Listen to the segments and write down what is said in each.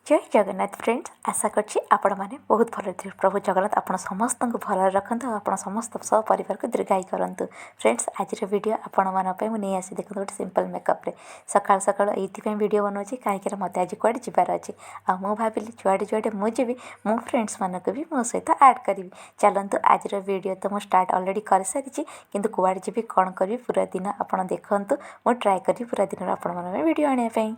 जय जगन्नाथ फ्रेंड्स आशा करछि आपण माने बहुत भल थे। प्रभु जगन्नाथ आपण समस्त को भल रखंतु आपण समस्त सह परिवार को दीर्घायु करंतु। फ्रेंड्स आज वीडियो आपण मान पे मुझे आसी देखो गोटे सिंपल मेकअप रे सकाळ सकाळ एथि वीडियो बनौछि कहीं मत आज कुआडे जीवार अच्छे आ मु भाविली जुआडे जुआडे मुझे मो फ्रेंड्स मानक भी मो सहित ऐड करी। चलतु आज वीडियो तो मुझे स्टार्ट ऑलरेडी कर सारी किंतु कुआडे जीवी कौन करी पूरा दिन आपण देखंतु मु ट्राए करी पूरा दिन आपण मान वीडियो आने पे।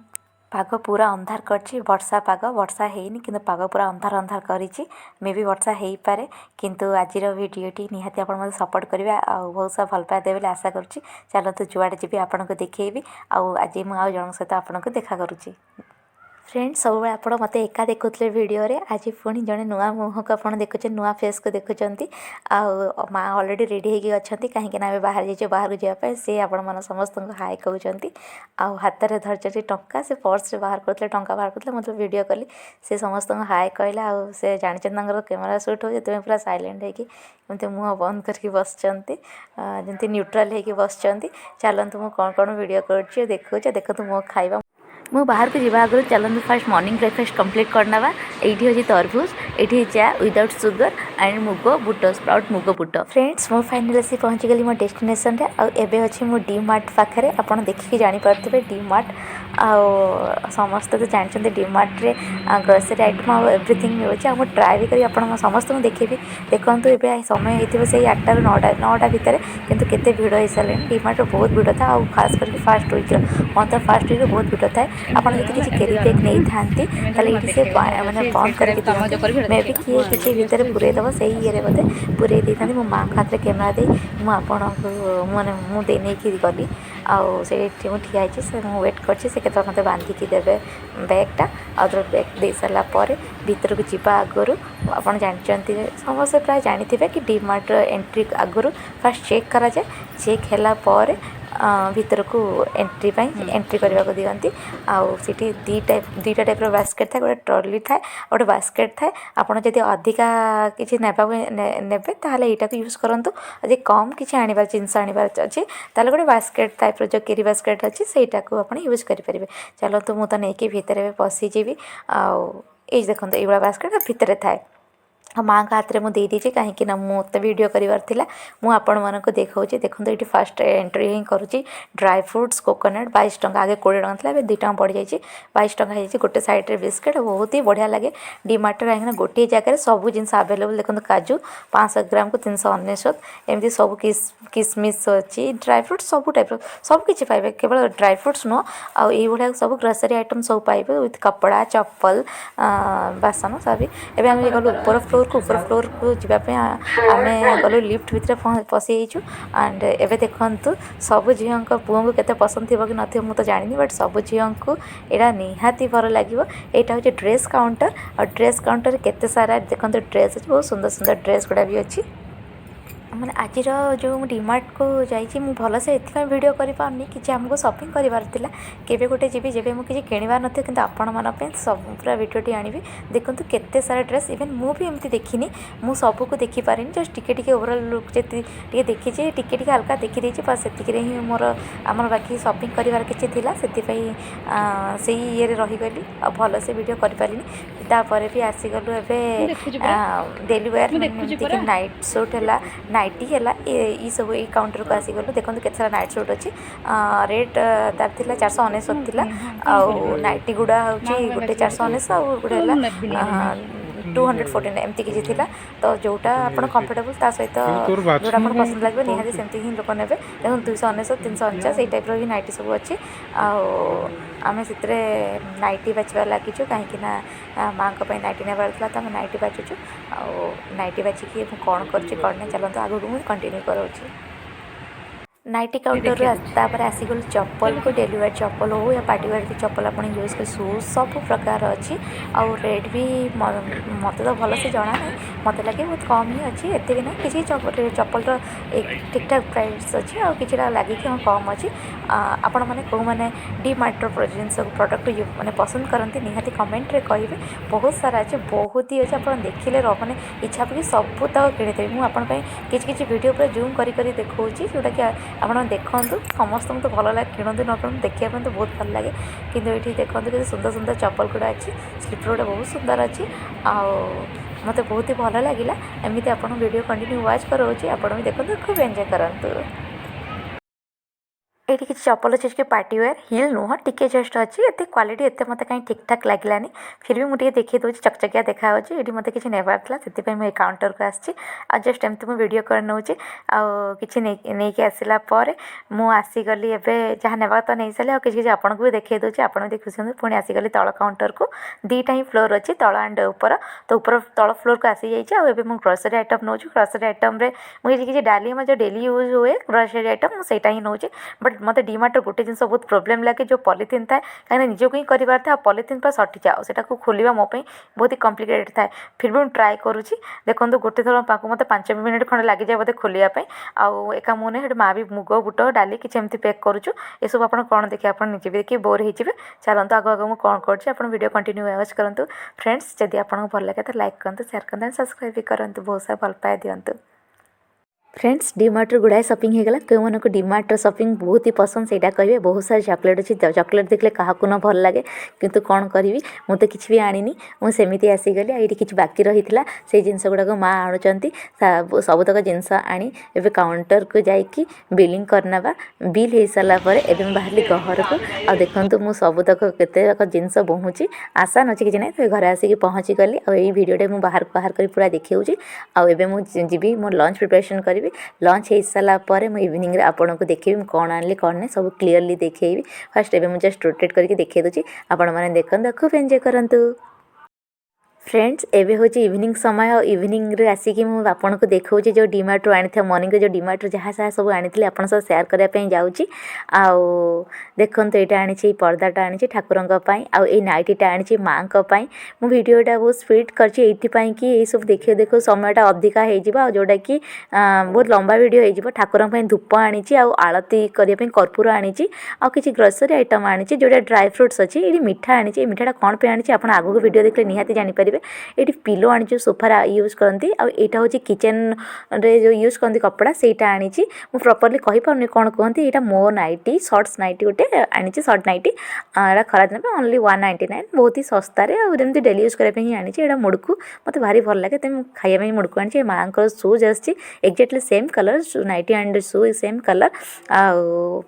पाग पूरा अंधार करछि वर्षा पाग वर्षा हेनी किंतु पाग पूरा अंधार अंधार करिछि मे भी वर्षा हेई पारे किंतु आजिर वीडियोटी निहाती आपण मते सपोर्ट करिवे आ बहुत सा भल पाए देबे आशा करूछि। चलतु जुआडे जीवी आपण को देखैबी आज मु आ जन सहित आपण को देखा करूछि। फ्रेंड्स सब आप मत एका देखुले वीडियो रे आज पुणी जड़े नुआ मुह को आप देखुचे नुआ फेस को देखुंत माँ अलरेडी रेडी होगी अच्छा कहीं बाहर जाइए बाहर जावाई सी आपण समस्त हाई कहते हाथ में धरती टंका से पर्स बाहर करते टंका बाहर करते मतलब वीडियो कली से समस्त हाई कहला से जानते कैमेरा सुट हो पूरा साइलेंट होमती मुँह बंद करके बसती न्यूट्राल होगी बस। चलतु मुझे कौन कौन वीडियो कर देखो मो खाଇବା मु बाहर को जावा आगे चलते फास्ट मॉर्निंग ब्रेकफास्ट कंप्लीट करना। ये हूँ तरबूज ये चा विदाउट सुगर एंड मुग बुट स्प्राउट मुग बुट। फ्रेंड्स मु फाइनल आसी पहुँची गली मो डेस्टिनेशन रे आबे अच्छी मो डी मार्ट पाखे आपड़ देखिए जानीपे डी मार्ट समस्त तो जानते डी मार्ट रे ग्रोसरी आइटम आ एवरीथिंग मिलूँ आ ट्राए भी करी आप समस्त देखेबी देखूँ ए समय होती से 8 ରୁ 9 भितर किंतु केते भिड़ हो सारे डी मार्ट बहुत भिड़ था आ खास करके फास्ट वीक मतलब फास्ट वीक बहुत भिड़ थाए आपड़ जब किसी कैरी बैग नहीं था ये से मैंने बंद करके मे भी किए किसी भितर पूरेदब से ये बोधे पूरे था मो माँ हाथ में कैमेरा दे मुझे मुझे नहीं गली आठी ठिया से वेट कर मत बांधिकी देवे बैगटा आदर बैग दे सारापर भीतर को जीवा आगु आप जानते समस्त प्राय जानी कि डी मार्ट एंट्री आगु फास्ट चेक करा जाए चेक है भीतर को एंट्री करने को दिखती आठी दुईटा टाइप बास्केट था गोटे ट्रॉली था गोटे बास्केट था आपड़ जब अधिका किसी नेबे ताहले यहाँ को यूज करूँ यदि कम किसी आने जिनस आनबार अच्छे ताले गोटे बास्केट टाइप जो कैरी बास्केट अच्छी सेटा को आप यूज करेंगे। चलते मुझे नहीं भितर पशिजी आई देखो ये बास्केट भितर थाए माँ का हाथ में मुझे देदेची कहीं मत वीडियो करार मुझे मानक देखा देखो ये फास्ट एंट्री ही करुँची ड्राई फ्रुट्स कोकोनट 22 टंका आगे 20 टंका था 2 टंका बढ़ जाए 22 टंका हो गोटे साइड में बिस्केट बहुत ही बढ़िया लगे डी मार्ट कहीं गोटे जगह सब जिन आवेलेबल देखो काजू 500 ग्राम को 399 एमती सब किसमिश अच्छी ड्राई फ्रुट्स सब टाइप सब किसी पाइबे केवल ड्राई फ्रुट्स नुह आईभा सब ग्रोसरी आइटम सब पाइबे विथ कपड़ा चप्पल बासन सब एवं गलु ऊपर फ्लोर को जावाई आम गलु लिफ्ट भितर पशि एंड एवं देखु सब झील पुओं को केते पसंद थी कि न मुझे जानी बट सब झील को यहाँ निहाती भल लगे। यहाँ हूँ ड्रेस काउंटर और ड्रेस काउंटर केते सारा देखो ड्रेस अच्छी बहुत सुंदर सुंदर ड्रेस गुड़ा भी अच्छी मैंने आज जो डी मार्ट को जाइए मुझे भल से ये वीडियो करें कि आमको शॉपिंग करार केवे गोटे जी जब मुझे किणवार ना कि आपण मान सब पूरा वीडियोटी आनी देखूँ केते सारा ड्रेस इवेन मुझे एमती देखनी मु सबू को देखिपारे जस्ट टिके ओवरऑल लुक जी देखी टिके हल्का देखी बस से ही मोर आम बाकी शॉपिंग करार किसी से ये रहीगली आ भल से वीडियो कर भी आसीगलु एवं डेली वेयर नाइट सूट है नाइटी है ये सब ये काउंटर को आसीगलु देखो केते सारा नाइट सूट अच्छी रेट तार थी 499 थी नाइटी गुड़ा हूँ गोटे 499 आ गोटे 214 एमती किसी थी तो जोटा आप कंफर्टेबल ता सहित जोटा आप पसंद लगे निहाती सेमती ही लोक ने देखो 299 349 ये टाइप भी नाइटी सब अच्छी आम से नाइटी बाछवा लगिचु कहीं माँ नाइटी नेबार था तो आम नाइटी बाछुचु नाइटी बाछिकी कौन कर चलते आगे मुझे कंटिन्यू करोची। नाइटी काउंटर तापर आसीगल चप्पल को डेली वेयर चप्पल हो या पार्टी वेयर चप्पल आप यूज कर शूज सब प्रकार अच्छी आउ रेट भी मत तो भल से जना ना मत लगे बहुत कम ही अच्छी एत भी ना किसी चप्पल ठीक ठाक प्राइस अच्छी आ कि लगे कि हाँ कम अच्छी आपण मैंने कौ मैंने डी मार्ट जिन प्रोडक्ट मैंने पसंद करती निहाती कमेंट रे कहे बहुत सारा अच्छे बहुत ही अच्छे आप देखिले मैंने इच्छा कि सब तक किणीदेवी मुझे किसी वीडियो पर जूम कर देखा जोटा कि ଆପଣ ଦେଖନ୍ତୁ ସମସ୍ତଙ୍କୁ ତ ଭଲ ଲାଗେ କିଣନ୍ତୁ ନ କିଣନ୍ତୁ ଦେଖିବା ପାଇଁ ତ ବହୁତ ଭଲ ଲାଗେ କିନ୍ତୁ ଏଇଠି ଦେଖନ୍ତୁ କେତେ ସୁନ୍ଦର ସୁନ୍ଦର ଚପଲ ଗୁଡ଼ା ଅଛି ସ୍ଲିପର୍ ଗୁଡ଼ା ବହୁତ ସୁନ୍ଦର ଅଛି ଆଉ ମୋତେ ବହୁତ ହି ଭଲ ଲାଗିଲା ଏମିତି ଆପଣ ଭିଡ଼ିଓ କଣ୍ଟିନ୍ୟୁ ୱାଚ୍ କରାଉଛି ଆପଣ ବି ଦେଖନ୍ତୁ ଖୁବ୍ ଏନ୍ଜୟ କରନ୍ତୁ। ଏଇଠି କିଛି ଚପଲ ଅଛି ଟିକେ ପାର୍ଟିୱେୟାର ହିଲ୍ ନୁହଁ ଟିକେ ଜଷ୍ଟ ଅଛି ଏତେ କ୍ୱାଲିଟି ଏତେ ମୋତେ କାହିଁ ଠିକ୍ ଠାକ୍ ଲାଗିଲାନି ଫିର୍ ବି ମୁଁ ଟିକେ ଦେଖେଇ ଦେଉଛି ଚକଚକିଆ ଦେଖାହେଉଛି ଏଇଠି ମୋତେ କିଛି ନେବାର ଥିଲା ସେଥିପାଇଁ ମୁଁ ଏ କାଉଣ୍ଟରକୁ ଆସିଛି ଆଉ ଜଷ୍ଟ ଏମିତି ମୁଁ ଭିଡ଼ିଓ କରି ନେଉଛି ଆଉ କିଛି ନେଇକି ଆସିଲା ପରେ ମୁଁ ଆସିଗଲି ଏବେ ଯାହା ନେବା ତ ନେଇସାରିଲି ଆଉ କିଛି କିଛି ଆପଣଙ୍କୁ ବି ଦେଖେଇ ଦେଉଛି ଆପଣ ବି ଦେଖି ଖୁସି ପୁଣି ଆସିଗଲି ତଳ କାଉଣ୍ଟରକୁ ଦୁଇଟା ହିଁ ଫ୍ଲୋର୍ ଅଛି ତଳ ଆଣ୍ଡ ଉପର ତ ଉପର ତଳ ଫ୍ଲୋର୍କୁ ଆସିଯାଇଛି ଆଉ ଏବେ ମୁଁ ଗ୍ରୋସରୀ ଆଇଟମ୍ ନେଉଛି ଗ୍ରୋସରୀ ଆଇଟମ୍ରେ ମୁଁ କିଛି ଡାଲି ମୋ ଯେଉଁ ଡେଲି ୟୁଜ୍ ହୁଏ ଗ୍ରୋସରୀ ଆଇଟମ୍ ମୁଁ ସେଇଟା ହିଁ ନେଉଛି ବଟ୍ ମୋତେ ଡିମାର୍ଟର ଗୋଟେ ଜିନିଷ ବହୁତ ପ୍ରୋବ୍ଲେମ୍ ଲାଗେ ଯେଉଁ ପଲିଥିନ୍ ଥାଏ କାହିଁକିନା ନିଜକୁ ହିଁ କରିବାର ଥାଏ ଆଉ ପଲିଥିନ୍ ପୁରା ସଠିଯାଏ ଆଉ ସେଟାକୁ ଖୋଲିବା ମୋ ପାଇଁ ବହୁତ ହି କମ୍ପ୍ଲିକେଟେଡ୍ ଥାଏ ଫିର୍ ବି ମୁଁ ଟ୍ରାଏ କରୁଛି ଦେଖନ୍ତୁ ଗୋଟେ ଥର ପାଖକୁ ମୋତେ 5 ମିନିଟ୍ ଖଣ୍ଡେ ଲାଗିଯାଏ ବୋଧେ ଖୋଲିବା ପାଇଁ ଆଉ ଏକା ମୁଁ ନାହିଁ ସେଠି ମାଆ ବି ମୁଗ ବୁଟ ଡାଲି କିଛି ଏମିତି ପ୍ୟାକ୍ କରୁଛୁ ଏସବୁ ଆପଣ କ'ଣ ଦେଖିବେ ଆପଣ ନିଜେ ବି ଦେଖି ବୋର୍ ହେଇଯିବେ ଚାଲନ୍ତୁ ଆଗ ଆଗ ମୁଁ କ'ଣ କରୁଛି ଆପଣ ଭିଡ଼ିଓ କଣ୍ଟିନ୍ୟୁ ୱାଚ୍ କରନ୍ତୁ ଫ୍ରେଣ୍ଡସ୍ ଯଦି ଆପଣଙ୍କୁ ଭଲ ଲାଗେ ତ ଲାଇକ୍ କରନ୍ତୁ ସେୟାର କରନ୍ତୁ ସବସ୍କ୍ରାଇବ୍ ବି କରନ୍ତୁ ବହୁତ ସାରା ଭଲ ପାଇବା ଦିଅନ୍ତୁ। फ्रेंड्स डीमार्ट गुड़ाए शॉपिंग होगला क्यों मन को डीमार्ट शॉपिंग बहुत ही पसंद से कहबे बहुत सारी चॉकलेट अच्छी चॉकलेट देखले क्या न भल लगे किंतु कौन करी मु तो किसी भी आनी मुझे आसीगली ये किसी बाकी रही से जिनस गुड़ाक माँ आणुंट सबुतक जिनस आनी ए काउंटर को जाकि बिलिंग करना बिल हो सारापर एवं बाहर घर को आ देखु मुझ सबुतक केतक जिनस बोहुची आसान अच्छी कि ना तो घर आसिक पहुँची गली और ये भिडियोटे मुझे बाहर कर पूरा देखी आबे मुझे मो लंच प्रिपरेशन करी लंच हो सारापर मुझे इवनिंग रे आपन को देखी कौन आनी कौन नहीं सब क्लीयरली देखी फास्ट एवं मुझे जस्ट रोटेट करके देखी दूसरी आपण मैंने देखते खूब एंजॉय करंतु। फ्रेंड्स एवं हूँ इवनिंग समय और इवनिंग रे आसिकी मुझे आपको देखा जो डीमार्ट रू आनी मॉर्निंग जो डीमार्ट रू जहाँ जहाँ सब आनी आप सेयार करने जाऊँगी आउ देखो यहाँ आनी पर्दाटा आनी ठाकुर आई नाइटीटा आनी माँ मु भिडियोटा बहुत स्पीड करती कि ये सब देखिए देखो समयटा अधिका हो जोटा कि बहुत लंबा भिडियो हो ठाकुर धूप आनी आलती करने कर्पूर आनी किसी ग्रोसरी आइटम आनी जोटा ड्राई फ्रुट्स अच्छी ये मिठा आनी मिठाटा कौन पे आनी आप आगू भिडियो देखले निहाती जानीपर ये पिलो आनी सोफा यूज करती आईटा हूँ किचेन रे जो यूज करती कपड़ा सेटा आनी मुझे प्रॉपर्ली कही पारनी कौन कहते यहाँ मो नाइटी सर्ट्स नाइटी गोटे आनी सर्ट नाइटी यहाँ खरा दिन ओनली 199 बहुत ही सस्तार आमती डेली यूज करने ही आनी यहाँ मुड़कू मत भारी भल लगे तो खाइबा मुड़कू आनी माँ को shoes exactly same colour nighty and shoe same colour आ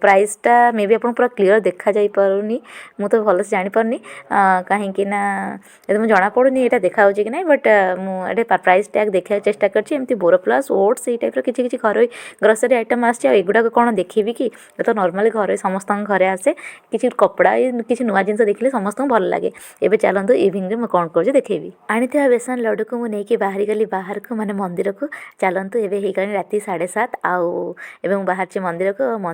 प्राइसटा मे बी आप पूरा क्लीयर देखा जा पारुनी मु तो भलसे जानीपारनी कहीं मुझे जना पड़ूनी यहाँ देखा कि ना बट मुझे प्राइस टैग देखा चेष्टा करती बोरोप्लस ओट्स ये टाइप किसी घर ग्रोसरी आइटम आसगुड़ा कौन देखी कि तो नॉर्मली घर समस्त घरे आसे किसी कपड़ा किसी नुआ जिन देखिले समस्त भल लगे एवं चलते इवनिंग में कौन कर देखेबी आनी बेसन लड्डू को मुझे बाहरी गली बाहर को माने मंदिर को चलतु एवं राति 7:30 आउ बाहर मंदिर को हम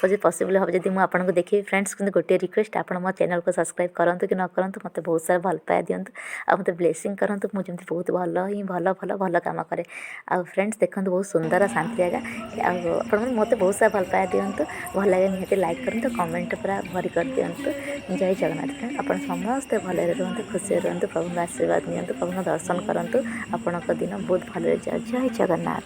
जे पसिबल हम जब मुझे आपको देखी फ्रेंड्स कि गोटे रिक्वेस्ट आप मो चैनल को सब्सक्राइब करूँ कि न करूँ मत बहुत सारा भल पाया दिंतु आ मत ब्लेसिंग करूँ मुझे बहुत भल ही भल भल भल कम करे आ फ्रेंड्स देखो बहुत सुंदर शांति जगह आप मत बहुत सारा भल पाया दिंतु भल लगे निहत लाइक करूँ कमेंट पूरा भरी कर दिंतु जय जगन्नाथ फ्रेंड आप समस्ते भले रुहतु खुशी रुहतु प्रभु आशीर्वाद नियंतु प्रभु दर्शन करूँ आपण दिन बहुत भले जय जगन्नाथ।